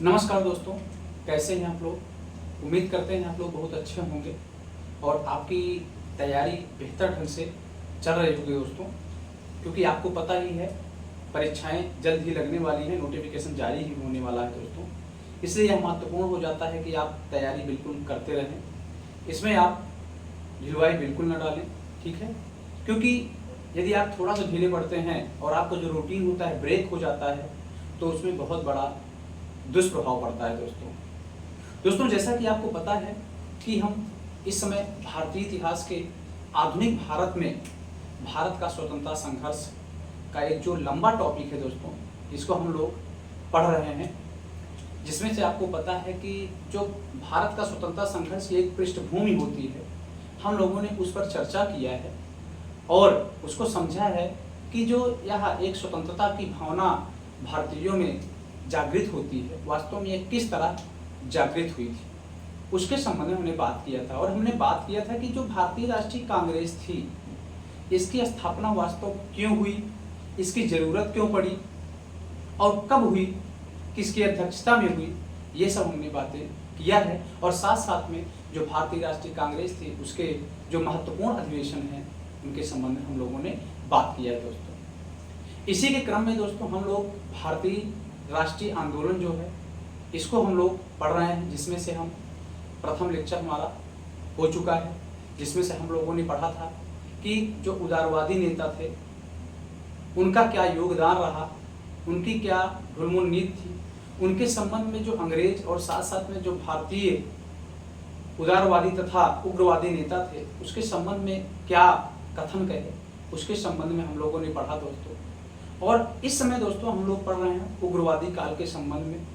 नमस्कार दोस्तों, कैसे हैं आप लोग। उम्मीद करते हैं आप लोग बहुत अच्छे होंगे और आपकी तैयारी बेहतर ढंग से चल रही होगी दोस्तों, क्योंकि आपको पता ही है परीक्षाएं जल्द ही लगने वाली हैं, नोटिफिकेशन जारी ही होने वाला है दोस्तों। इसलिए यह महत्वपूर्ण हो जाता है कि आप तैयारी बिल्कुल करते रहें, इसमें आप ढिलवाई बिल्कुल न डालें, ठीक है। क्योंकि यदि आप थोड़ा सा ढीले पड़ते हैं और आपका जो रूटीन होता है ब्रेक हो जाता है तो उसमें बहुत बड़ा दुष्प्रभाव पड़ता है दोस्तों। जैसा कि आपको पता है कि हम इस समय भारतीय इतिहास के आधुनिक भारत में भारत का स्वतंत्रता संघर्ष का एक जो लंबा टॉपिक है दोस्तों, इसको हम लोग पढ़ रहे हैं, जिसमें से आपको पता है कि जो भारत का स्वतंत्रता संघर्ष की एक पृष्ठभूमि होती है, हम लोगों ने उस पर चर्चा किया है और उसको समझा है कि जो यह एक स्वतंत्रता की भावना भारतीयों में जागृत होती है, वास्तव में ये किस तरह जागृत हुई थी, उसके संबंध में हमने बात किया था। और हमने बात किया था कि जो भारतीय राष्ट्रीय कांग्रेस थी, इसकी स्थापना वास्तव क्यों हुई, इसकी जरूरत क्यों पड़ी और कब हुई, किसकी अध्यक्षता में हुई, ये सब हमने बातें किया है। और साथ साथ में जो भारतीय राष्ट्रीय कांग्रेस थी उसके जो महत्वपूर्ण अधिवेशन हैं उनके संबंध में हम लोगों ने बात किया है दोस्तों। इसी के क्रम में दोस्तों हम लोग भारतीय राष्ट्रीय आंदोलन जो है इसको हम लोग पढ़ रहे हैं, जिसमें से हम प्रथम लेक्चर हमारा हो चुका है, जिसमें से हम लोगों ने पढ़ा था कि जो उदारवादी नेता थे उनका क्या योगदान रहा, उनकी क्या ढुलमुल नीति थी, उनके संबंध में जो अंग्रेज और साथ साथ में जो भारतीय उदारवादी तथा उग्रवादी नेता थे उसके संबंध में क्या कथन कहे, उसके संबंध में हम लोगों ने पढ़ा दोस्तों। और इस समय दोस्तों हम लोग पढ़ रहे हैं उग्रवादी काल के संबंध में,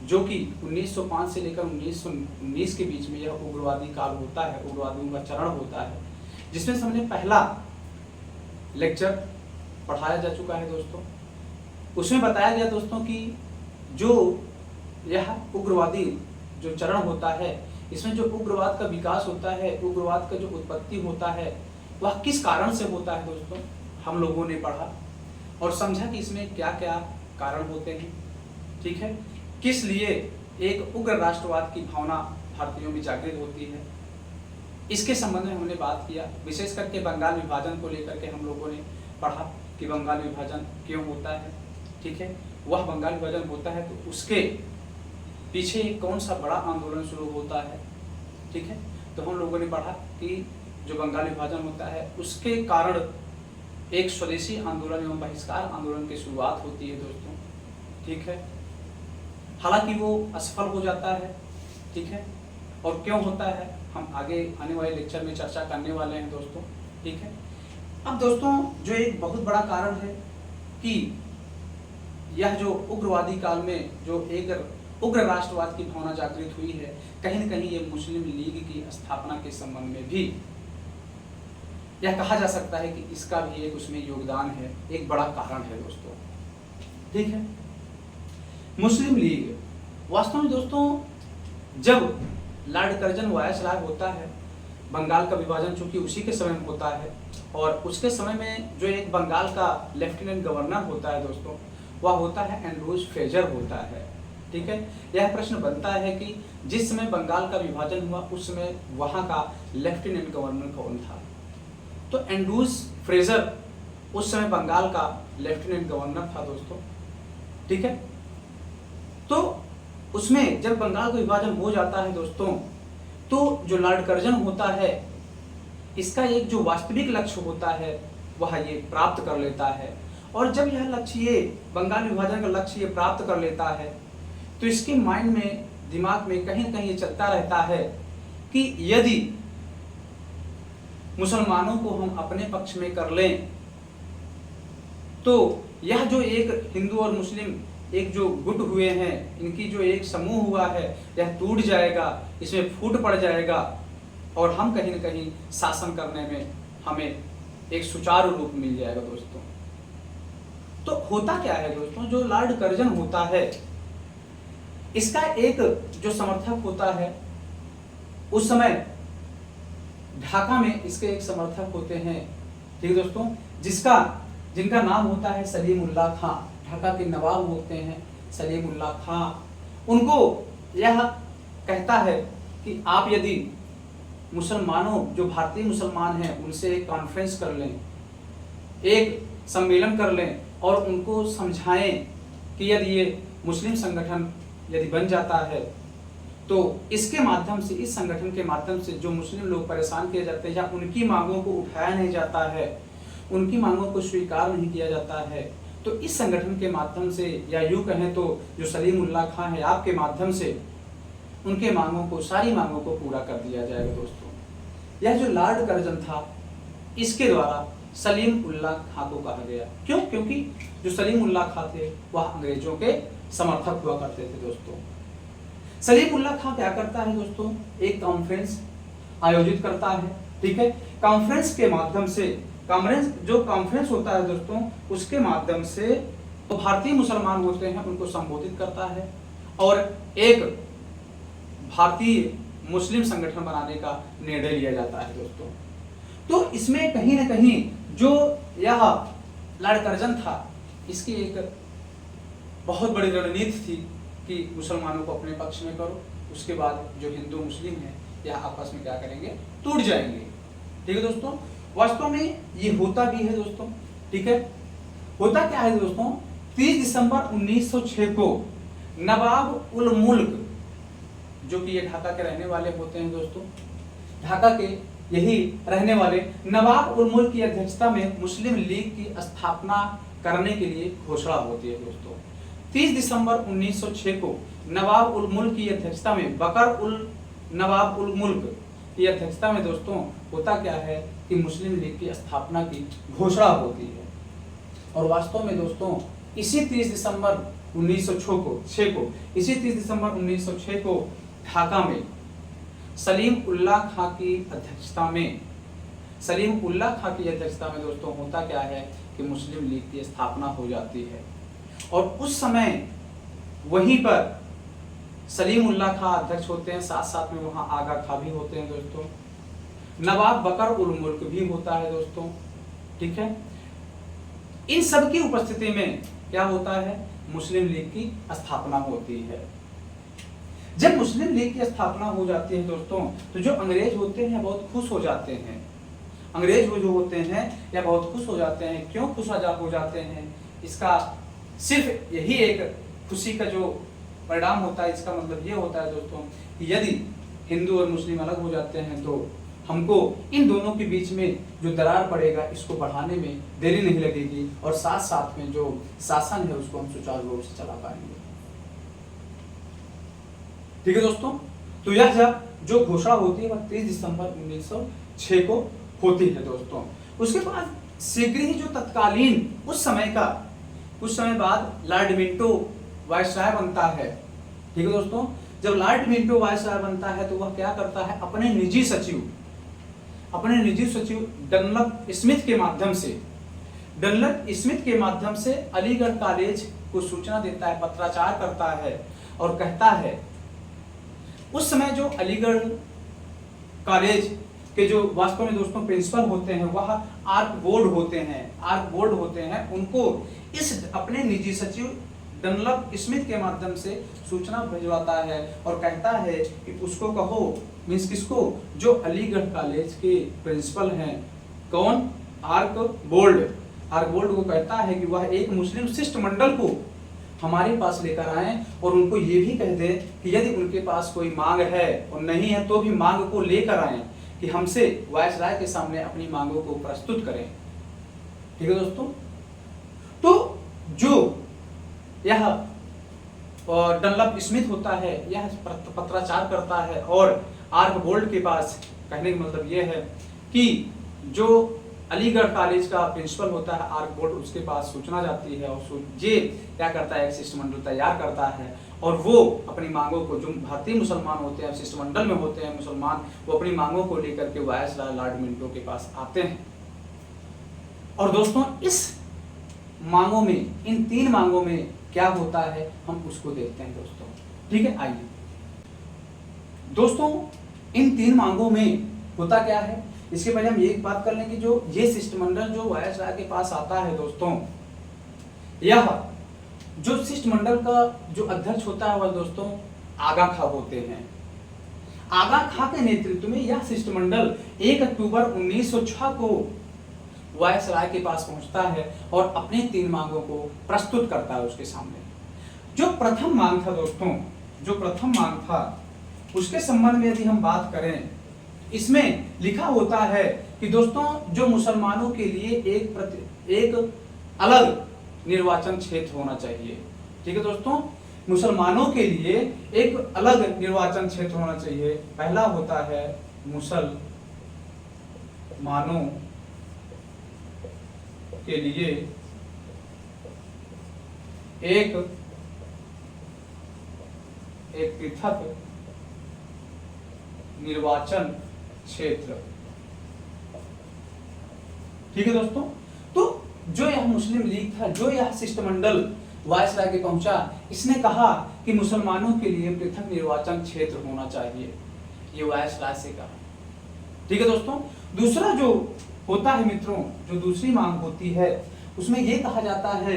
जो कि 1905 से लेकर 1919 के बीच में यह उग्रवादी काल होता है, उग्रवादियों का चरण होता है, जिसमें से हमने पहला लेक्चर पढ़ाया जा चुका है दोस्तों। उसमें बताया गया दोस्तों कि जो यह उग्रवादी जो चरण होता है, इसमें जो उग्रवाद का विकास होता है, उग्रवाद का जो उत्पत्ति होता है, वह किस कारण से होता है दोस्तों, हम लोगों ने पढ़ा और समझा कि इसमें क्या क्या कारण होते हैं, ठीक है। किस लिए एक उग्र राष्ट्रवाद की भावना भारतीयों में जागृत होती है, इसके संबंध में हमने बात किया। विशेष करके बंगाल विभाजन को लेकर के हम लोगों ने पढ़ा कि बंगाल विभाजन क्यों होता है, ठीक है। वह बंगाल विभाजन होता है तो उसके पीछे कौन सा बड़ा आंदोलन शुरू होता है, ठीक है। तो हम लोगों ने पढ़ा कि जो बंगाल विभाजन होता है उसके कारण एक स्वदेशी आंदोलन एवं बहिष्कार आंदोलन की शुरुआत होती है दोस्तों, ठीक है। हालांकि वो असफल हो जाता है, ठीक है। और क्यों होता है हम आगे आने वाले लेक्चर में चर्चा करने वाले हैं दोस्तों, ठीक है। अब दोस्तों जो एक बहुत बड़ा कारण है कि यह जो उग्रवादी काल में जो एक उग्र राष्ट्रवाद की भावना जागृत हुई है, कहीं न कहीं ये मुस्लिम लीग की स्थापना के संबंध में भी यह कहा जा सकता है कि इसका भी एक उसमें योगदान है, एक बड़ा कारण है दोस्तों, ठीक है। मुस्लिम लीग वास्तव में दोस्तों जब लॉर्ड कर्जन वायसराय होता है, बंगाल का विभाजन चूंकि उसी के समय में होता है और उसके समय में जो एक बंगाल का लेफ्टिनेंट गवर्नर होता है दोस्तों, वह होता है एंड्रूज फ्रेजर होता है, ठीक है। यह प्रश्न बनता है कि जिस समय बंगाल का विभाजन हुआ उस समय वहां का लेफ्टिनेंट गवर्नर कौन था। तो एंड्रूज फ्रेजर उस समय बंगाल का लेफ्टिनेंट गवर्नर था दोस्तों, ठीक है। तो उसमें जब बंगाल का विभाजन हो जाता है दोस्तों, तो जो लॉर्ड कर्जन होता है इसका एक जो वास्तविक लक्ष्य होता है वह ये प्राप्त कर लेता है। और जब यह लक्ष्य ये बंगाल विभाजन का लक्ष्य ये प्राप्त कर लेता है तो इसके माइंड में, दिमाग में कहीं न कहीं ये चलता रहता है कि यदि मुसलमानों को हम अपने पक्ष में कर लें तो यह जो एक हिंदू और मुस्लिम एक जो गुट हुए हैं, इनकी जो एक समूह हुआ है, यह टूट जाएगा, इसमें फूट पड़ जाएगा और हम कहीं न कहीं शासन करने में हमें एक सुचारू रूप मिल जाएगा दोस्तों। तो होता क्या है दोस्तों, जो लॉर्ड कर्जन होता है इसका एक जो समर्थक होता है, उस समय ढाका में इसके एक समर्थक होते हैं, ठीक दोस्तों, जिनका नाम होता है सलीमुल्लाह खां। ढाका के नवाब होते हैं सलीमुल्लाह खां। उनको यह कहता है कि आप यदि मुसलमानों, जो भारतीय मुसलमान हैं, उनसे एक कॉन्फ्रेंस कर लें, एक सम्मेलन कर लें और उनको समझाएं कि यदि ये मुस्लिम संगठन यदि बन जाता है तो इसके माध्यम से, इस संगठन के माध्यम से जो मुस्लिम लोग परेशान किए जाते हैं या उनकी मांगों को उठाया नहीं जाता है, उनकी मांगों को स्वीकार नहीं किया जाता है, तो इस संगठन के माध्यम से, या यूँ कहें तो जो सलीमुल्लाह खां है, आपके माध्यम से उनके मांगों को, सारी मांगों को पूरा कर दिया जाएगा। दोस्तों, यह जो लॉर्ड कर्जन था, इसके द्वारा सलीमुल्लाह खां को कहा गया। क्यों? क्योंकि जो सलीमुल्लाह खां थे वह अंग्रेजों के समर्थक हुआ करते थे। दोस्तों, सलीमुल्लाह खां क्या करता है दोस्तों, एक कॉन्फ्रेंस आयोजित करता है। ठीक है, कॉन्फ्रेंस के माध्यम से, जो कॉन्फ्रेंस होता है दोस्तों, उसके माध्यम से तो भारतीय मुसलमान होते हैं उनको संबोधित करता है और एक भारतीय मुस्लिम संगठन बनाने का निर्णय लिया जाता है। दोस्तों, तो इसमें कहीं ना कहीं जो यह लॉर्ड कर्जन था, इसकी एक बहुत बड़ी रणनीति थी कि मुसलमानों को अपने पक्ष में करो, उसके बाद जो हिंदू मुस्लिम है यह आपस में क्या करेंगे, टूट जाएंगे। ठीक है दोस्तों, वास्तव में ये होता भी है दोस्तों। ठीक है, होता क्या है दोस्तों, 30 दिसंबर 1906 को नवाब उल मुल्क, जो कि ये ढाका के रहने वाले होते हैं दोस्तों, ढाका के यही रहने वाले नवाब उल मुल्क की अध्यक्षता में मुस्लिम लीग की स्थापना करने के लिए घोषणा होती है। दोस्तों, 30 दिसंबर 1906 को नवाब उल मुल्क की अध्यक्षता में, नवाब उल मुल्क की अध्यक्षता में दोस्तों होता क्या है कि मुस्लिम लीग की स्थापना की घोषणा होती है। और वास्तव में दोस्तों इसी 30 दिसंबर 1906 को ढाका में सलीमुल्लाह खां की अध्यक्षता में दोस्तों होता क्या है कि मुस्लिम लीग की स्थापना हो जाती है। और उस समय वहीं पर सलीमुल्लाह खां अध्यक्ष होते हैं, साथ साथ में वहां आगा खां भी होते हैं दोस्तों, नवाब बकर उल मुल्क भी होता है दोस्तों। ठीक है, इन सब की उपस्थिति में क्या होता है, मुस्लिम लीग की स्थापना होती है। जब मुस्लिम लीग की स्थापना हो जाती है दोस्तों, तो जो अंग्रेज होते हैं बहुत खुश हो जाते हैं। अंग्रेज वो जो होते हैं या बहुत खुश हो जाते हैं। क्यों खुश हो जाते हैं, इसका सिर्फ यही एक खुशी का जो परिणाम होता है, इसका मतलब ये होता है दोस्तों कि यदि हिंदू और मुस्लिम अलग हो जाते हैं तो हमको इन दोनों के बीच में जो दरार पड़ेगा, इसको बढ़ाने में देरी नहीं लगेगी और साथ साथ में जो शासन है उसको हम सुचारू रूप से चला पाएंगे। ठीक है दोस्तों, तो यह जो घोषणा होती है वह 30 दिसंबर 1906 को होती है दोस्तों। उसके बाद शीघ्र ही जो तत्कालीन कुछ समय बाद लॉर्ड मिंटो वायसराय बनता है। ठीक है दोस्तों, जब लॉर्ड मिंटो वायसराय बनता है तो वह क्या करता है, अपने निजी सचिव डनलप स्मिथ के माध्यम से अलीगढ़ कॉलेज को सूचना देता है, पत्राचार करता है और कहता है, उस समय जो अलीगढ़ कॉलेज के जो वास्तव में दोस्तों प्रिंसिपल होते हैं वह आर्क बोर्ड होते हैं, उनको इस अपने निजी सचिव डनलप स्मिथ के माध्यम से सूचना भिजवाता है और कहता है कि उसको कहो, मींस किसको, जो अलीगढ़ कॉलेज के प्रिंसिपल हैं, कौन, आर्क बोल्ड को कहता है कि वह एक मुस्लिम शिष्टमंडल को हमारे पास लेकर आए और उनको ये भी कह दे कि यदि उनके पास कोई मांग है और नहीं है तो भी मांग को लेकर आए, कि हमसे वायसराय के सामने अपनी मांगों को प्रस्तुत करें। ठीक है दोस्तों, तो जो यह डनलप स्मिथ होता है यह पत्राचार करता है और आर्क बोल्ड के पास, कहने का मतलब यह है कि जो अलीगढ़ कॉलेज का प्रिंसिपल होता है आर्क बोल्ड, उसके पास सूचना जाती है और ये क्या करता है, एक शिष्टमंडल तैयार करता है और वो अपनी मांगों को, जो भारतीय मुसलमान होते हैं शिष्टमंडल में होते हैं मुसलमान, वो अपनी मांगों को लेकर के वायसराय लॉर्ड मिंटो के पास आते हैं। और दोस्तों इस मांगों में, इन 3 मांगों में क्या होता है हम उसको देखते हैं दोस्तों। ठीक है, आइए दोस्तों इन 3 मांगों में होता क्या है, इसके पहले हम एक बात कर लें कि जो ये शिष्टमंडल जो वायसराय के पास आता है दोस्तों, यह जो शिष्टमंडल का जो अध्यक्ष होता है वह दोस्तों आगा खां होते हैं। आगा खां के नेतृत्व में यह शिष्टमंडल 1 अक्टूबर 1906 को वायसराय के पास पहुंचता है और अपने 3 मांगों को प्रस्तुत करता है उसके सामने। जो प्रथम मांग था दोस्तों, जो प्रथम मांग था उसके संबंध में यदि हम बात करें, इसमें लिखा होता है कि दोस्तों जो मुसलमानों के लिए एक अलग निर्वाचन क्षेत्र होना चाहिए। ठीक है दोस्तों, मुसलमानों के लिए एक अलग निर्वाचन क्षेत्र होना चाहिए। पहला होता है मुसलमानों के लिए एक पृथक निर्वाचन क्षेत्र। ठीक है दोस्तों, तो जो यह मुस्लिम लीग था, जो यह शिष्टमंडल वायसराय के पहुंचा, इसने कहा कि मुसलमानों के लिए पृथक निर्वाचन क्षेत्र होना चाहिए। ये वायसराय से कहा। ठीक है दोस्तों, दूसरा जो होता है मित्रों, जो दूसरी मांग होती है उसमें यह कहा जाता है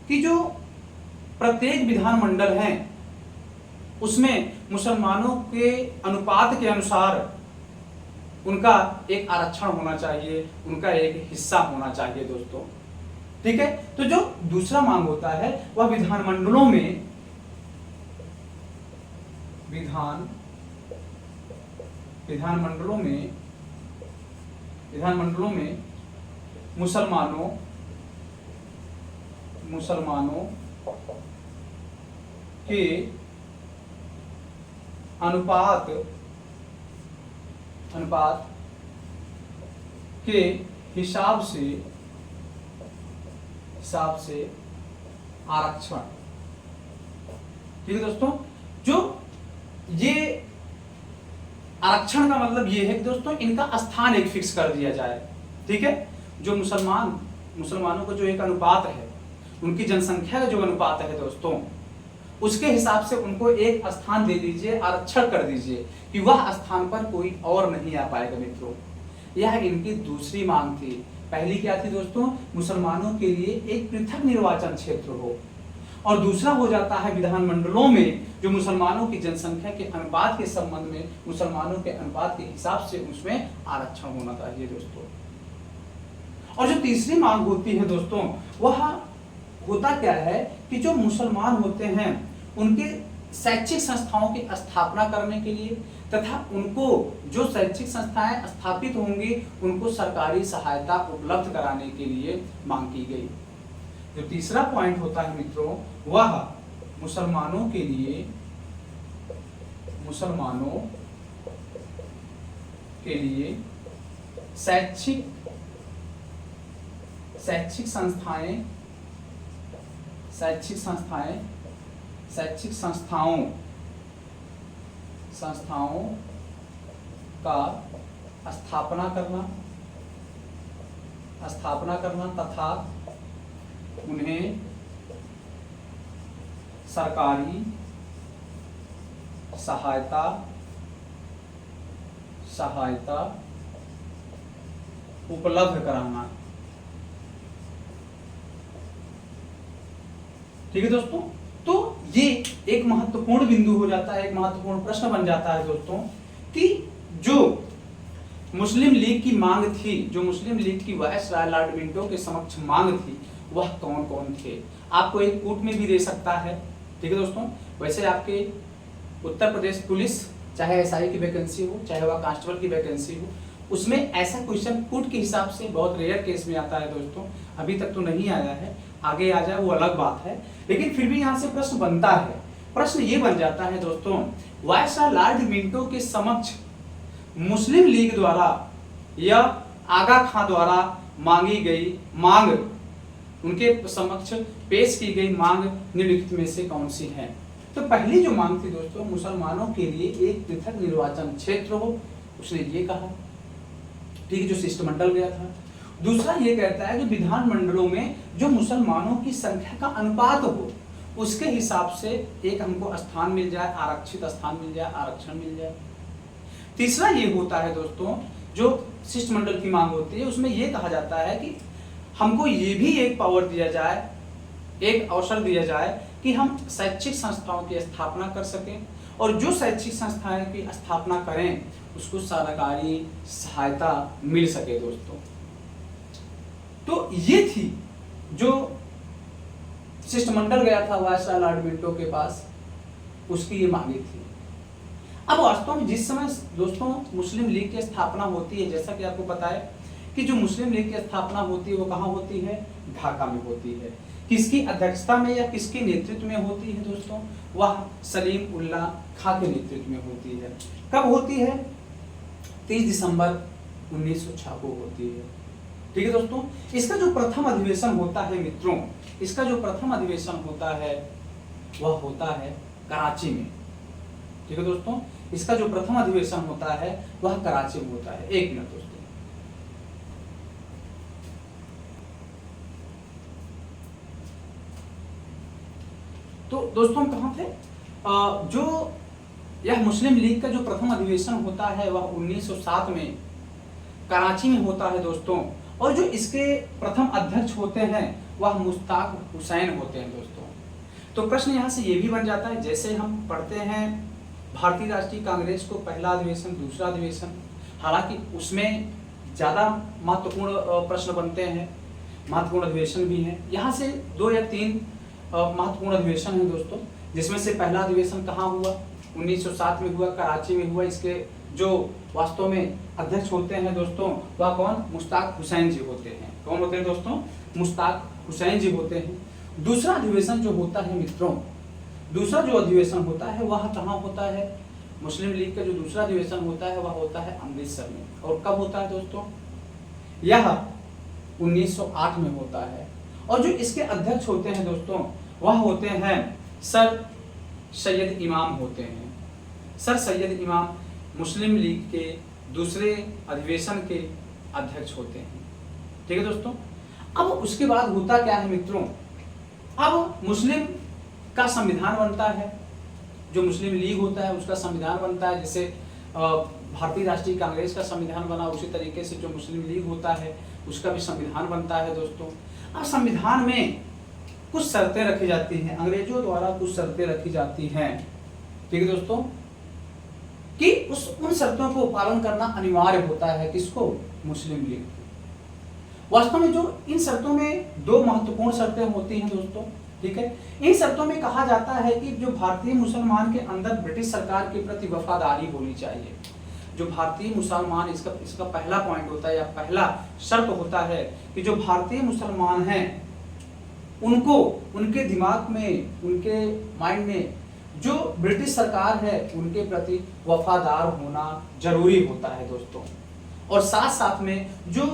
कि जो प्रत्येक विधानमंडल है उसमें मुसलमानों के अनुपात के अनुसार उनका एक आरक्षण होना चाहिए, उनका एक हिस्सा होना चाहिए दोस्तों। ठीक है, तो जो दूसरा मांग होता है वह विधानमंडलों में मुसलमानों के अनुपात के हिसाब से आरक्षण। ठीक है दोस्तों, जो ये आरक्षण का मतलब ये है कि दोस्तों इनका स्थान एक फिक्स कर दिया जाए। ठीक है, जो मुसलमानों का जो एक अनुपात है, उनकी जनसंख्या का जो अनुपात है दोस्तों, उसके हिसाब से उनको एक स्थान दे दीजिए, आरक्षण कर दीजिए कि वह स्थान पर कोई और नहीं आ पाएगा मित्रों। यह इनकी दूसरी मांग थी। पहली क्या थी दोस्तों, मुसलमानों के लिए एक पृथक निर्वाचन क्षेत्र हो, और दूसरा हो जाता है विधानमंडलों में जो मुसलमानों की जनसंख्या के अनुपात के संबंध में, मुसलमानों के अनुपात के हिसाब से उसमें आरक्षण होना चाहिए दोस्तों। और जो तीसरी मांग होती है दोस्तों, वह होता क्या है कि जो मुसलमान होते हैं उनके शैक्षिक संस्थाओं की स्थापना करने के लिए तथा उनको जो शैक्षिक संस्थाएं स्थापित होंगी उनको सरकारी सहायता उपलब्ध कराने के लिए मांग की गई। जो तीसरा पॉइंट होता है मित्रों, वह मुसलमानों के लिए शैक्षिक संस्थाओं का स्थापना करना तथा उन्हें सरकारी सहायता उपलब्ध कराना। ठीक है दोस्तों, तो ये एक महत्वपूर्ण बिंदु हो जाता है, एक महत्वपूर्ण प्रश्न बन जाता है दोस्तों कि जो मुस्लिम लीग की मांग थी, जो मुस्लिम लीग की वायसराय लॉर्ड मिंटो के समक्ष मांग थी, वह कौन कौन थे। आपको एक कूट में भी दे सकता है। ठीक है दोस्तों, वैसे आपके उत्तर प्रदेश पुलिस चाहे एसआई की वैकेंसी हो, चाहे वह कांस्टेबल की वैकेंसी हो, उसमें ऐसा क्वेश्चन कूट के हिसाब से बहुत रेयर केस में आता है दोस्तों। अभी तक तो नहीं आया है, आगे आ जाए वो अलग बात है, लेकिन फिर भी यहाँ से प्रश्न बनता है। प्रश्न ये बन जाता है दोस्तों, वायसराय लॉर्ड मिंटो के समक्ष मुस्लिम लीग द्वारा या आगा खां द्वारा मांगी गई मांग, उनके समक्ष पेश की गई मांग निम्नलिखित में से कौन सी है। तो पहली जो मांग थी दोस्तों, मुसलमानों के लिए एक पृथक निर्वाचन क्षेत्र हो, उसने ये कहा। ठीक है, जो शिष्टमंडल गया था। दूसरा ये कहता है कि विधानमंडलों में जो मुसलमानों की संख्या का अनुपात हो उसके हिसाब से एक हमको स्थान मिल जाए, आरक्षित स्थान मिल जाए, आरक्षण मिल जाए। तीसरा ये होता है दोस्तों, जो शिष्टमंडल की मांग होती है उसमें यह कहा जाता है कि हमको ये भी एक पावर दिया जाए, एक अवसर दिया जाए कि हम शैक्षिक संस्थाओं की स्थापना कर सकें, और जो शैक्षिक संस्थाएं की स्थापना करें उसको सरकारी सहायता मिल सके दोस्तों। तो ये थी जो शिष्टमंडल गया था वायसराय लॉर्ड मिंटो के पास, उसकी ये मांगे थी। अब वास्तव में जिस समय दोस्तों मुस्लिम लीग की स्थापना होती है, जैसा कि आपको पता है कि जो मुस्लिम लीग की स्थापना होती है वो कहाँ होती है, ढाका में होती है। किसकी अध्यक्षता में या किसके नेतृत्व में होती है दोस्तों, वह सलीम उल्लाह खां के नेतृत्व में होती है। कब होती है, 30 दिसंबर 1906 को होती है। ठीक है दोस्तों, इसका जो प्रथम अधिवेशन होता है मित्रों, इसका जो प्रथम अधिवेशन होता है वह होता है कराची में। ठीक है दोस्तों, इसका जो प्रथम अधिवेशन होता है वह कराची में होता है। एक मिनट दोस्तों, तो दोस्तों हम कहाँ थे, जो यह मुस्लिम लीग का जो प्रथम अधिवेशन होता है वह 1907 में कराची में होता है दोस्तों, और जो इसके प्रथम अध्यक्ष होते हैं वह मुश्ताक हुसैन होते हैं दोस्तों। तो प्रश्न यहाँ से ये भी बन जाता है, जैसे हम पढ़ते हैं भारतीय राष्ट्रीय कांग्रेस को पहला अधिवेशन, दूसरा अधिवेशन, हालांकि उसमें ज़्यादा महत्वपूर्ण प्रश्न बनते हैं, महत्वपूर्ण अधिवेशन भी हैं। यहाँ से 2 या 3 महत्वपूर्ण अधिवेशन हैं दोस्तों, जिसमें से पहला अधिवेशन कहाँ हुआ, 1907 में हुआ, कराची में हुआ। इसके जो वास्तव में अध्यक्ष होते हैं दोस्तों वह कौन, मुश्ताक हुसैन जी होते हैं। कौन होते हैं दोस्तों, मुश्ताक हुसैन जी होते हैं। दूसरा अधिवेशन जो होता है मित्रों, दूसरा जो अधिवेशन होता है वह कहाँ होता है, मुस्लिम लीग का जो दूसरा अधिवेशन होता है वह होता है अमृतसर में। और कब होता है दोस्तों, यह 1908 में होता है। और जो इसके अध्यक्ष होते हैं दोस्तों वह होते हैं सर सैयद इमाम होते हैं। सर सैयद इमाम मुस्लिम लीग के दूसरे अधिवेशन के अध्यक्ष होते हैं। ठीक है दोस्तों, अब उसके बाद होता क्या है मित्रों, अब मुस्लिम का संविधान बनता है। जो मुस्लिम लीग होता है उसका संविधान बनता है, जैसे भारतीय राष्ट्रीय कांग्रेस का संविधान बना, उसी तरीके से जो मुस्लिम लीग होता है उसका भी संविधान बनता है दोस्तों। अब संविधान में कुछ शर्तें रखी जाती हैं, अंग्रेजों द्वारा कुछ शर्तें रखी जाती हैं। ठीक है दोस्तों, कि उन शर्तों को पालन करना अनिवार्य होता है, किसको, मुस्लिम लीग। वास्तव में जो इन शर्तों में 2 महत्वपूर्ण शर्तें होती हैं दोस्तों। ठीक है, इन शर्तों में कहा जाता है कि जो भारतीय मुसलमान के अंदर ब्रिटिश सरकार के प्रति वफादारी होनी चाहिए। जो भारतीय मुसलमान, इसका पहला पॉइंट होता है या पहला शर्त होता है कि जो भारतीय मुसलमान हैं उनको उनके दिमाग में, उनके माइंड में जो ब्रिटिश सरकार है उनके प्रति वफादार होना जरूरी होता है दोस्तों। और साथ साथ में जो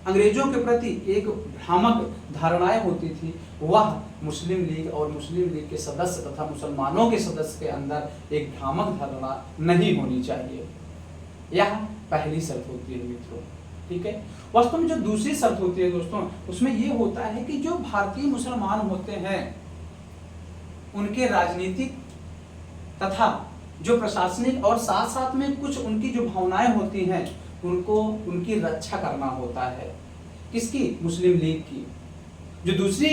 अंग्रेजों के प्रति एक भ्रामक धारणाएं होती थी वह मुस्लिम लीग और मुस्लिम लीग के सदस्य तथा मुसलमानों के सदस्य के अंदर एक भ्रामक धारणा नहीं होनी चाहिए। यह पहली शर्त होती है मित्रों। ठीक है, वास्तव में जो दूसरी शर्त होती है दोस्तों उसमें यह होता है कि जो भारतीय मुसलमान होते हैं उनके राजनीतिक तथा जो प्रशासनिक और साथ साथ में कुछ उनकी जो भावनाएं होती हैं उनको, उनकी रक्षा करना होता है। किसकी, मुस्लिम लीग की। जो दूसरी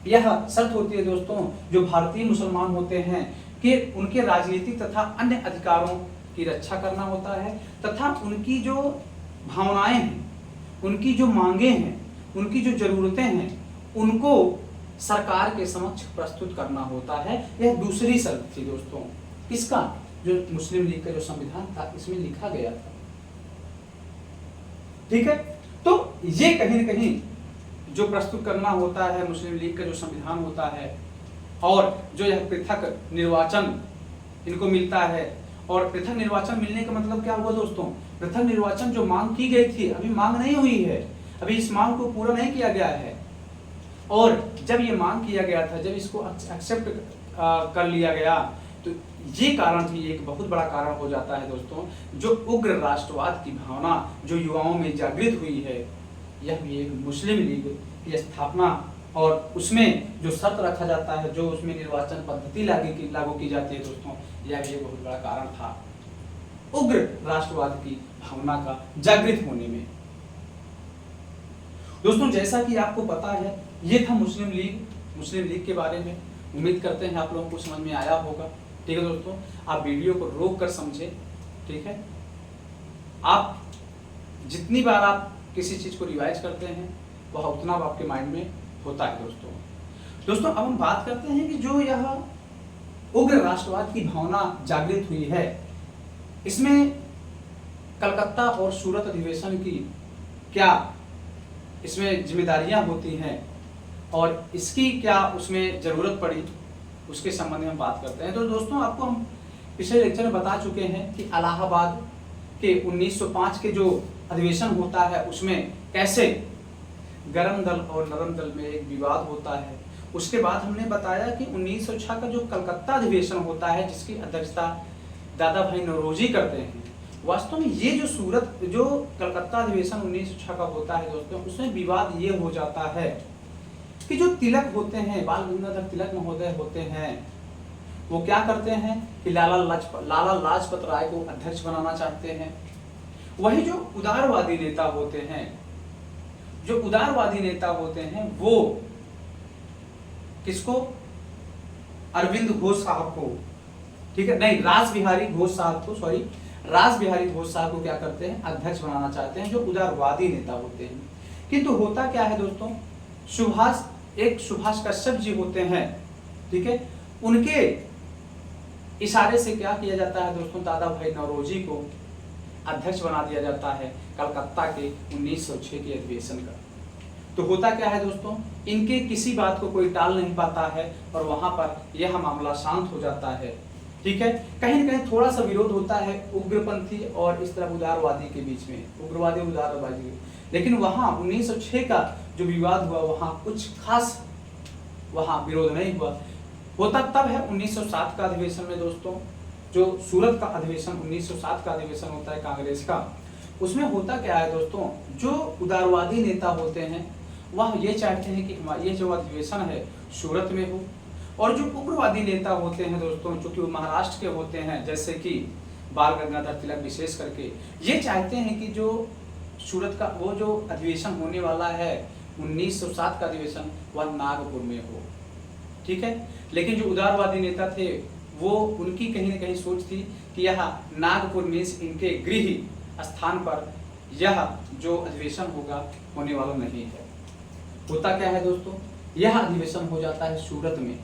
यह शर्त होती है दोस्तों, जो भारतीय मुसलमान होते हैं कि उनके राजनीतिक तथा अन्य अधिकारों की रक्षा करना होता है, तथा उनकी जो भावनाएं हैं, उनकी जो मांगे हैं, उनकी जो जरूरतें हैं उनको सरकार के समक्ष प्रस्तुत करना होता है। यह दूसरी शर्त थी दोस्तों, किसका, जो मुस्लिम लीग का जो संविधान था इसमें लिखा गया था। ठीक है, तो ये कहीं न कहीं जो प्रस्तुत करना होता है मुस्लिम लीग का जो संविधान होता है, और जो यह पृथक निर्वाचन इनको मिलता है। और पृथक निर्वाचन मिलने का मतलब क्या हुआ दोस्तों, पृथक निर्वाचन जो मांग की गई थी अभी मांग नहीं हुई है, अभी इस मांग को पूरा नहीं किया गया है। और जब ये मांग किया गया था, जब इसको एक्सेप्ट कर लिया गया, तो ये कारण भी एक बहुत बड़ा कारण हो जाता है दोस्तों। जो उग्र राष्ट्रवाद की भावना जो युवाओं में जागृत हुई है, यह भी एक मुस्लिम लीग की स्थापना, और उसमें जो शर्त रखा जाता है, जो उसमें निर्वाचन पद्धति लागू की जाती है दोस्तों, यह भी एक बहुत बड़ा कारण था उग्र राष्ट्रवाद की भावना का जागृत होने में। दोस्तों जैसा कि आपको पता है, ये था मुस्लिम लीग मुस्लिम लीग के बारे में। उम्मीद करते हैं आप लोगों को समझ में आया होगा। ठीक है दोस्तों, आप वीडियो को रोक कर समझें। ठीक है, आप जितनी बार आप किसी चीज़ को रिवाइज करते हैं वह उतना आपके माइंड में होता है। दोस्तों अब हम बात करते हैं कि जो यह उग्र राष्ट्रवाद की भावना जागृत हुई है, इसमें कलकत्ता और सूरत अधिवेशन की क्या इसमें जिम्मेदारियां होती हैं और इसकी क्या उसमें ज़रूरत पड़ी, उसके संबंध में हम बात करते हैं। तो दोस्तों आपको हम पिछले लेक्चर में बता चुके हैं कि इलाहाबाद के 1905 के जो अधिवेशन होता है उसमें कैसे गरम दल और नरम दल में एक विवाद होता है। उसके बाद हमने बताया कि 1906 का जो कलकत्ता अधिवेशन होता है जिसकी अध्यक्षता दादा भाई नौरोजी करते हैं, वास्तव में ये जो कलकत्ता अधिवेशन 1906 का होता है दोस्तों, उसमें विवाद ये हो जाता है कि जो तिलक होते हैं, बाल गंगाधर तिलक महोदय होते हैं, वो क्या करते हैं कि लाला लाजपत राय को अध्यक्ष बनाना चाहते हैं। वही जो उदारवादी नेता होते हैं वो किसको, अरविंद घोष साहब को, ठीक है, नहीं, रास बिहारी घोष साहब को क्या करते हैं, अध्यक्ष बनाना चाहते हैं, जो उदारवादी नेता होते हैं। किंतु होता क्या है दोस्तों, सुभाष कश्यप जी होते हैं, ठीक है, उनके इशारे से क्या किया जाता है दोस्तों, दादा भाई नौरोजी को अध्यक्ष बना दिया जाता है कलकत्ता के 1906 के अधिवेशन का। तो होता क्या है दोस्तों, इनके किसी बात को कोई टाल नहीं पाता है और वहां पर यह मामला शांत हो जाता है। ठीक है, कहीं न कहीं थोड़ा सा विरोध होता है उग्रपंथी और इस तरह उदारवादी के बीच में, उग्रवादी उदारवादी, लेकिन वहां 1906 का जो विवाद हुआ वहां कुछ खास वहां विरोध नहीं हुआ। होता तब है 1907 का अधिवेशन में दोस्तों, जो सूरत का अधिवेशन 1907 का अधिवेशन होता है कांग्रेस का, उसमें होता क्या है दोस्तों, जो उदारवादी नेता होते हैं वह ये चाहते हैं कि ये जो अधिवेशन है सूरत में हो, और जो उग्रवादी नेता होते हैं दोस्तों, जो कि वो महाराष्ट्र के होते हैं, जैसे कि बाल गंगाधर तिलक विशेष करके, ये चाहते हैं कि जो सूरत का वो जो अधिवेशन होने वाला है 1907 का अधिवेशन वह नागपुर में हो। ठीक है, लेकिन जो उदारवादी नेता थे वो उनकी कहीं न कहीं सोच थी कि यह नागपुर में इनके गृह स्थान पर यह जो अधिवेशन होगा होने वाला नहीं है। होता क्या है दोस्तों, यह अधिवेशन हो जाता है सूरत में,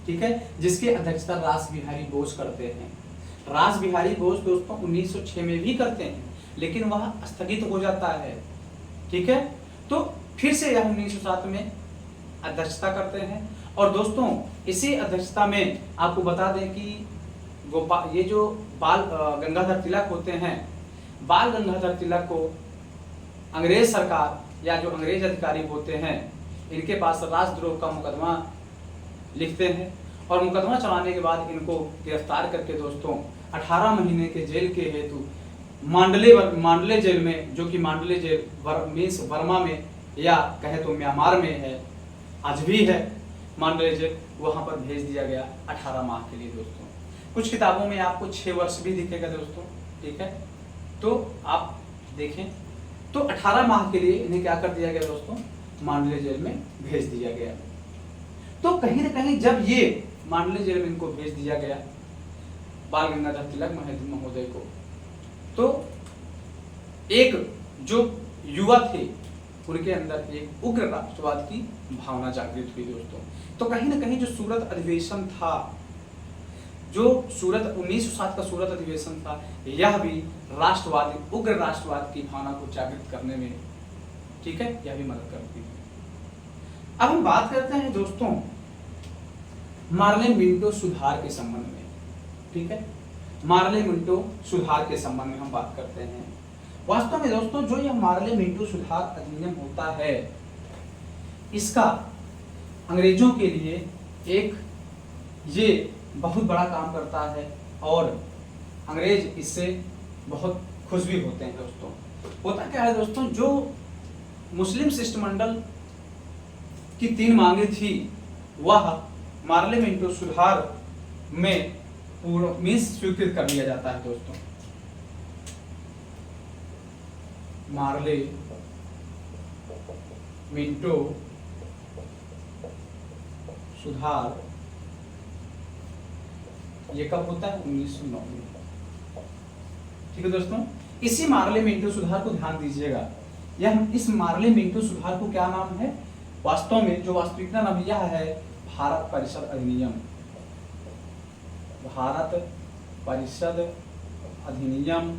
ठीक है, जिसकी अध्यक्षता रास बिहारी बोस करते हैं। रास बिहारी बोस दोस्तों 1906 में भी करते हैं, लेकिन वह स्थगित हो जाता है। ठीक है, तो फिर से यह 1907 में अध्यक्षता करते हैं। और दोस्तों इसी अध्यक्षता में आपको बता दें कि ये जो बाल गंगाधर तिलक होते हैं, बाल गंगाधर तिलक को अंग्रेज सरकार या जो अंग्रेज अधिकारी होते हैं इनके पास राजद्रोह का मुकदमा लिखते हैं, और मुकदमा चलाने के बाद इनको गिरफ्तार करके दोस्तों 18 महीने के जेल के हेतु मांडले जेल में, जो कि मांडले जेल मीन्स वर्मा में या कहे तो म्यांमार में है, आज भी है मांडले जेल, वहां पर भेज दिया गया 18 माह के लिए दोस्तों। कुछ किताबों में आपको 6 वर्ष भी दिखेगा दोस्तों। ठीक है, तो आप देखें तो 18 माह के लिए इन्हें क्या कर दिया गया दोस्तों, मांडले जेल में भेज दिया गया। तो कहीं न कहीं जब ये मांडले जेल में इनको भेज दिया गया बाल गंगाधर तिलक महोदय को, तो एक जो युवा थे उनके अंदर एक उग्र राष्ट्रवाद की भावना जागृत हुई दोस्तों। तो कहीं न कहीं जो सूरत अधिवेशन था, जो सूरत 1907 का सूरत अधिवेशन था, यह भी उग्र राष्ट्रवाद की भावना को जागृत करने में, ठीक है, यह भी मदद करती है। अब हम बात करते हैं दोस्तों मार्ले मिंटो सुधार के संबंध में। ठीक है, मार्ले मिंटो सुधार के संबंध में हम बात करते हैं। वास्तव में दोस्तों जो यह मार्ले मिंटो सुधार अधिनियम होता है, इसका अंग्रेजों के लिए एक ये बहुत बड़ा काम करता है और अंग्रेज इससे बहुत खुश भी होते हैं दोस्तों। होता क्या है दोस्तों, जो मुस्लिम शिष्टमंडल की 3 मांगे थी वह मार्ले मिंटो सुधार में स्वीकृत कर लिया जाता है दोस्तों। मार्ले मिंटो सुधार ये कब होता है? 1909 में। ठीक है दोस्तों, इसी मार्ले मिंटो सुधार को ध्यान दीजिएगा। यह इस मार्ले मिंटो सुधार को क्या नाम है? वास्तव में जो वास्तविकता नाम यह है भारत परिषद अधिनियम। भारत परिषद अधिनियम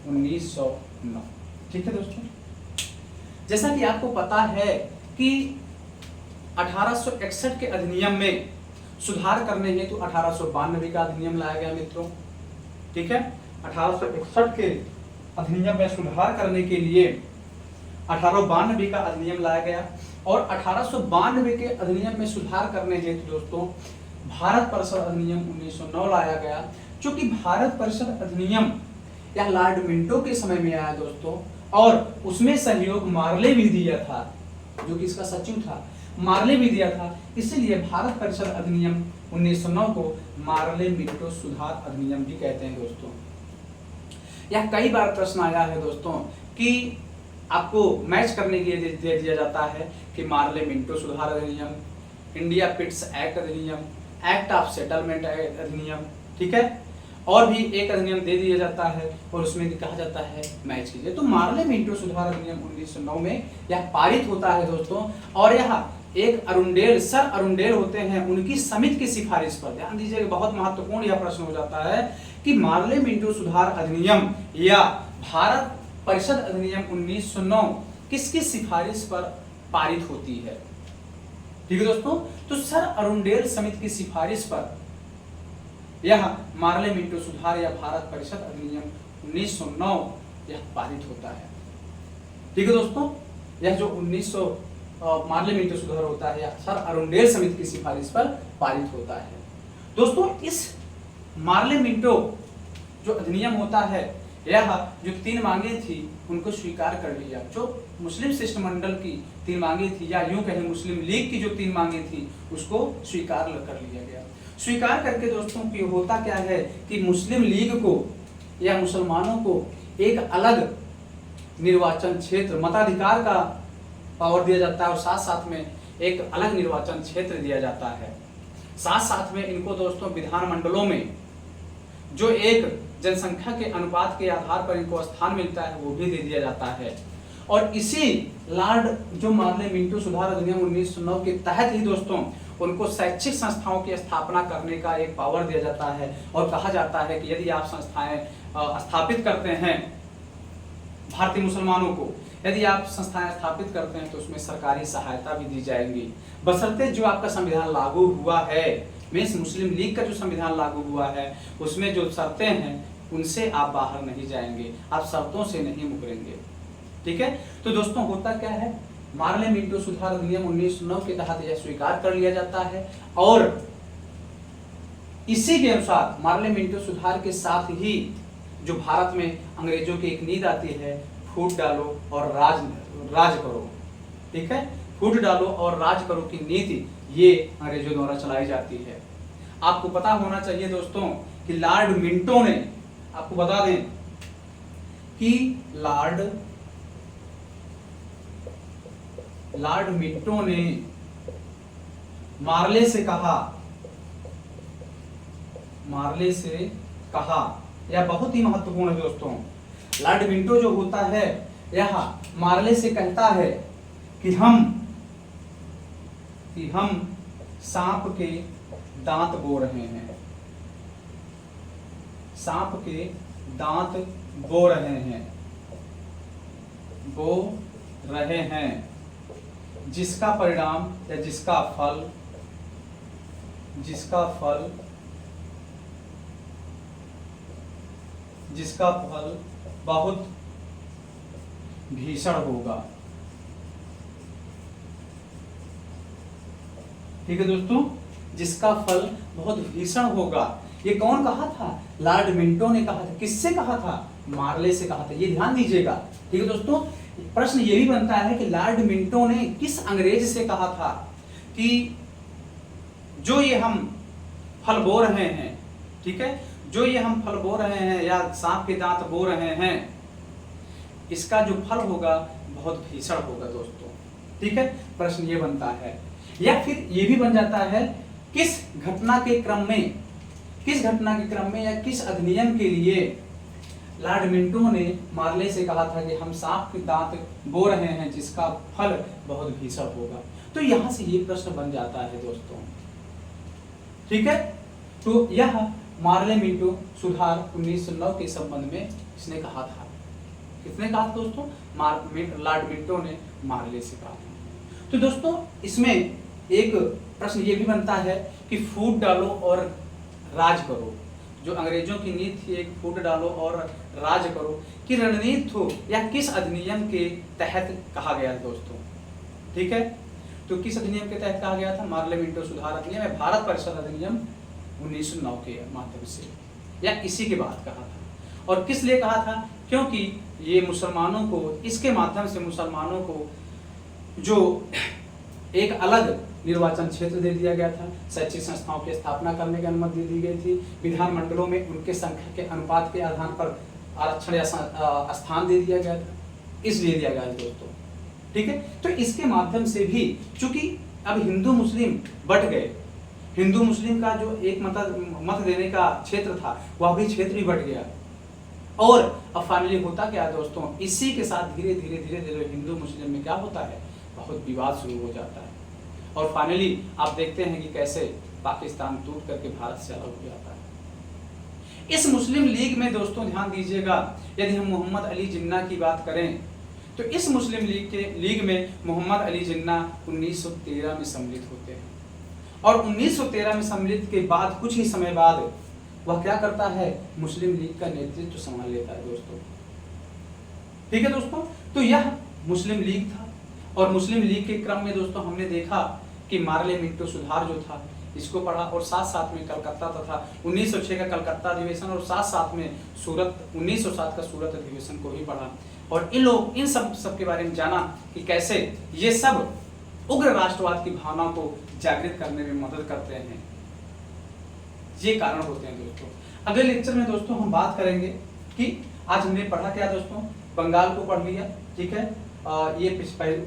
1909। ठीक है दोस्तों, जैसा कि आपको पता है कि 1861 के अधिनियम में सुधार करने हेतु 1892 का अधिनियम लाया गया मित्रों। ठीक है, 1861 के अधिनियम में सुधार करने के लिए 1892 का अधिनियम लाया गया और 1892 के अधिनियम में सुधार करने हेतु दोस्तों भारत परिषद अधिनियम 1909 लाया गया। क्योंकि भारत परिषद अधिनियम यह लॉर्ड मिंटो के समय में आया दोस्तों, और उसमें सहयोग मार्ले भी दिया था, जो कि इसका सचिव था, मार्ले भी दिया था। इसलिए भारत परिषद अधिनियम 1909 को मार्ले मिंटो सुधार अधिनियम भी कहते हैं दोस्तों। यह कई बार प्रश्न आया है दोस्तों कि आपको मैच करने के लिए दे दिया जाता है कि मार्ले मिंटो सुधार अधिनियम, इंडिया पिट्स एक्ट अधिनियम, एक्ट ऑफ सेटलमेंट अधिनियम, ठीक है, और भी एक अधिनियम दे दिया जाता है और उसमें कहा जाता है मैच कीजिए। तो मार्ले मिंटो सुधार अधिनियम 1909 में यह पारित होता है दोस्तों, और यह एक अरुंडेल, सर अरुंडेल होते हैं, उनकी समिति की सिफारिश पर, ध्यान दीजिएगा, बहुत महत्वपूर्ण यह प्रश्न हो जाता है कि मार्ले मिंटो सुधार अधिनियम या भारत परिषद अधिनियम 1909 किसकी सिफारिश पर पारित होती है। ठीक है दोस्तों, तो सर अरुंडेल समिति की सिफारिश पर यह मार्ले मिंटो सुधार या भारत परिषद अधिनियम 1909 यह पारित होता है। ठीक है दोस्तों, यह जो 1900 मार्ले मिंटो सुधार होता है यह सर अरुंडेल समिति की सिफारिश पर पारित होता है। दोस्तों, इस मार्ले मिंटो जो अधिनियम होता है यह जो 3 मांगे थी उनको स्वीकार कर लिया। जो मुस्लिम शिष्टमंडल की 3 मांगे थी, या यूं कहें मुस्लिम लीग की जो 3 मांगे थी, उसको स्वीकार कर लिया गया। स्वीकार करके दोस्तों की होता क्या है कि मुस्लिम लीग को या मुसलमानों को एक अलग निर्वाचन क्षेत्र, मताधिकार का पावर दिया जाता है, और साथ साथ में एक अलग निर्वाचन क्षेत्र दिया जाता है। साथ साथ में इनको दोस्तों विधान मंडलों में जो एक जनसंख्या के अनुपात के आधार पर इनको स्थान मिलता है वो भी दे दिया जाता है। और इसी लॉर्ड जो मार्ले मिंटो सुधार अधिनियम 1909 के तहत ही दोस्तों उनको शैक्षिक संस्थाओं की स्थापना करने का एक पावर दिया जाता है, और कहा जाता है कि यदि आप संस्थाएं स्थापित करते हैं भारतीय मुसलमानों को, यदि आप संस्थाएं स्थापित करते हैं तो उसमें सरकारी सहायता भी दी जाएगी, बशर्ते जो आपका संविधान लागू हुआ है, मीन्स मुस्लिम लीग का जो संविधान लागू हुआ है उसमें जो शर्तें हैं उनसे आप बाहर नहीं जाएंगे, आप शर्तों से नहीं मुकरेंगे। ठीक है, तो दोस्तों होता क्या है, मार्ले मिंटो सुधार अधिनियम 1909 के तहत यह स्वीकार कर लिया जाता है, और इसी के अनुसार मार्ले मिंटो सुधार के साथ ही जो भारत में अंग्रेजों की एक नीति आती है, फूट डालो और राज करो। ठीक है, फूट डालो और राज करो की नीति ये अंग्रेजों द्वारा चलाई जाती है। आपको पता होना चाहिए दोस्तों कि लॉर्ड मिंटो ने, आपको बता दें कि लॉर्ड मिंटो ने मार्ले से कहा, यह बहुत ही महत्वपूर्ण है दोस्तों। लॉर्ड मिंटो जो होता है यह मार्ले से कहता है कि हम सांप के दांत बो रहे हैं, सांप के दांत बो रहे हैं, जिसका परिणाम या जिसका फल बहुत भीषण होगा। ठीक है दोस्तों, जिसका फल बहुत भीषण होगा। ये कौन कहा था? लॉर्ड मिंटो ने कहा था। किससे कहा था? मार्ले से कहा था। ये ध्यान दीजिएगा। ठीक है दोस्तों, प्रश्न ये भी बनता है कि लॉर्ड मिंटो ने किस अंग्रेज से कहा था कि जो ये हम फल बो रहे हैं, ठीक है, जो ये हम फल बो रहे हैं या सांप के दांत बो रहे हैं, इसका जो फल होगा बहुत भीषण होगा दोस्तों। ठीक है, प्रश्न ये बनता है। या फिर ये भी बन जाता है किस घटना के क्रम में या किस अधिनियम के लिए लॉर्ड मिंटो ने मार्ले से कहा था कि हम सांप के दांत बो रहे हैं जिसका फल बहुत भीषण होगा। तो यहां से ये प्रश्न बन जाता है दोस्तों, ठीक है। तो यह मार्ले मिंटो सुधार 1909 के संबंध में इसने कहा था। किसने कहा था दोस्तों? लॉर्ड मिंटो ने मार्ले से कहा था। तो दोस्तों इसमें एक प्रश्न ये भी बनता है कि फूट डालो और राज करो, जो अंग्रेजों की नीति थी, एक फूट डालो और राज करो की रणनीति हो या किस अधिनियम के तहत कहा गया दोस्तों, ठीक है। तो किस अधिनियम के तहत कहा गया था? मार्ले मिंटो सुधार अधिनियम या भारत परिषद अधिनियम 1909 के माध्यम से, या इसी के बाद कहा था। और किस लिए कहा था? क्योंकि ये मुसलमानों को, इसके माध्यम से मुसलमानों को जो एक अलग निर्वाचन क्षेत्र दे दिया गया था, शैक्षिक संस्थाओं की स्थापना करने की अनुमति दे दी गई थी, विधानमंडलों में उनके संख्या के अनुपात के आधार पर आरक्षण या स्थान दे दिया गया था, इसलिए दिया गया दोस्तों, ठीक है। तो इसके माध्यम से भी चूंकि अब हिंदू मुस्लिम बट गए, हिंदू मुस्लिम का जो एक मत देने का क्षेत्र था वह भी क्षेत्र ही बट गया, और अब फाइनली होता क्या दोस्तों, इसी के साथ धीरे धीरे हिंदू मुस्लिम में क्या होता है, बहुत विवाद शुरू हो जाता है। और फाइनली आप देखते हैं कि कैसे पाकिस्तान टूट करके भारत से अलग हो जाता है। इस मुस्लिम लीग में दोस्तों ध्यान दीजिएगा, यदि हम मोहम्मद अली जिन्ना की बात करें तो इस मुस्लिम लीग में मोहम्मद अली जिन्ना 1913 में सम्मिलित होते हैं, और 1913 में सम्मिलित के बाद कुछ ही समय बाद वह क्या करता है, मुस्लिम लीग का नेतृत्व संभाल लेता है दोस्तों, ठीक है दोस्तों। तो यह मुस्लिम लीग था, और मुस्लिम लीग के क्रम में दोस्तों हमने देखा कि मार्ले मिंटो सुधार जो था इसको पढ़ा, और साथ में कलकत्ता तथा 1906 का कलकत्ता अधिवेशन, और साथ में सूरत 1907 का सूरत अधिवेशन को भी पढ़ा, और इन सब के बारे में जाना कि कैसे ये सब उग्र राष्ट्रवाद की भावना को जागृत करने में मदद करते हैं, ये कारण होते हैं दोस्तों। अगले लेक्चर में दोस्तों हम बात करेंगे कि आज हमने पढ़ा क्या दोस्तों, बंगाल को पढ़ लिया, ठीक है, ये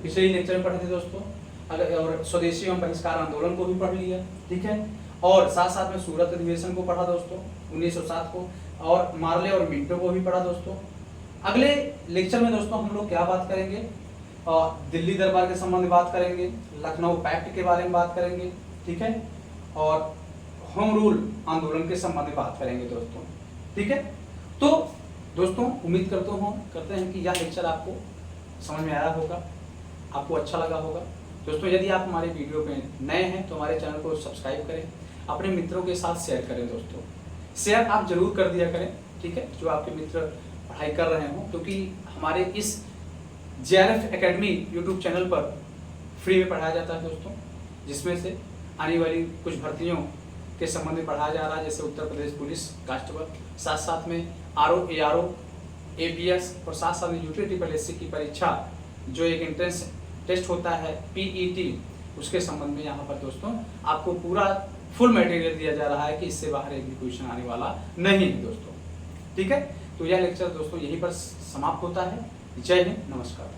पिछले लेक्चर में पढ़े थे दोस्तों, और स्वदेशी एवं बहिष्कार आंदोलन को भी पढ़ लिया, ठीक है, और साथ में सूरत अधिवेशन को पढ़ा दोस्तों 1907 को, और मार्ले और मिंटो को भी पढ़ा दोस्तों। अगले लेक्चर में दोस्तों हम लोग क्या बात करेंगे, दिल्ली दरबार के संबंध में बात करेंगे, लखनऊ पैक्ट के बारे में बात करेंगे, ठीक है, और होम रूल आंदोलन के संबंध में बात करेंगे दोस्तों, ठीक है। तो दोस्तों उम्मीद करते हैं कि यह लेक्चर आपको समझ में आया होगा, आपको अच्छा लगा होगा। दोस्तों यदि आप हमारे वीडियो पे नए हैं तो हमारे चैनल को सब्सक्राइब करें, अपने मित्रों के साथ शेयर करें दोस्तों, शेयर आप जरूर कर दिया करें, ठीक है, जो आपके मित्र पढ़ाई कर रहे हों, क्योंकि हमारे इस JRF एकेडमी यूट्यूब चैनल पर फ्री में पढ़ाया जाता है दोस्तों, जिसमें से आने वाली कुछ भर्तियों के संबंध में पढ़ाया जा रहा है, जैसे उत्तर प्रदेश पुलिस कांस्टेबल, साथ में RO ARO APS, और साथ में UTSC की परीक्षा जो एक एंट्रेंस टेस्ट होता है PET, उसके संबंध में यहाँ पर दोस्तों आपको पूरा फुल मटेरियल दिया जा रहा है कि इससे बाहर एक भी क्वेश्चन आने वाला नहीं है दोस्तों, ठीक है। तो यह लेक्चर दोस्तों यहीं पर समाप्त होता है। जय हिंद, नमस्कार।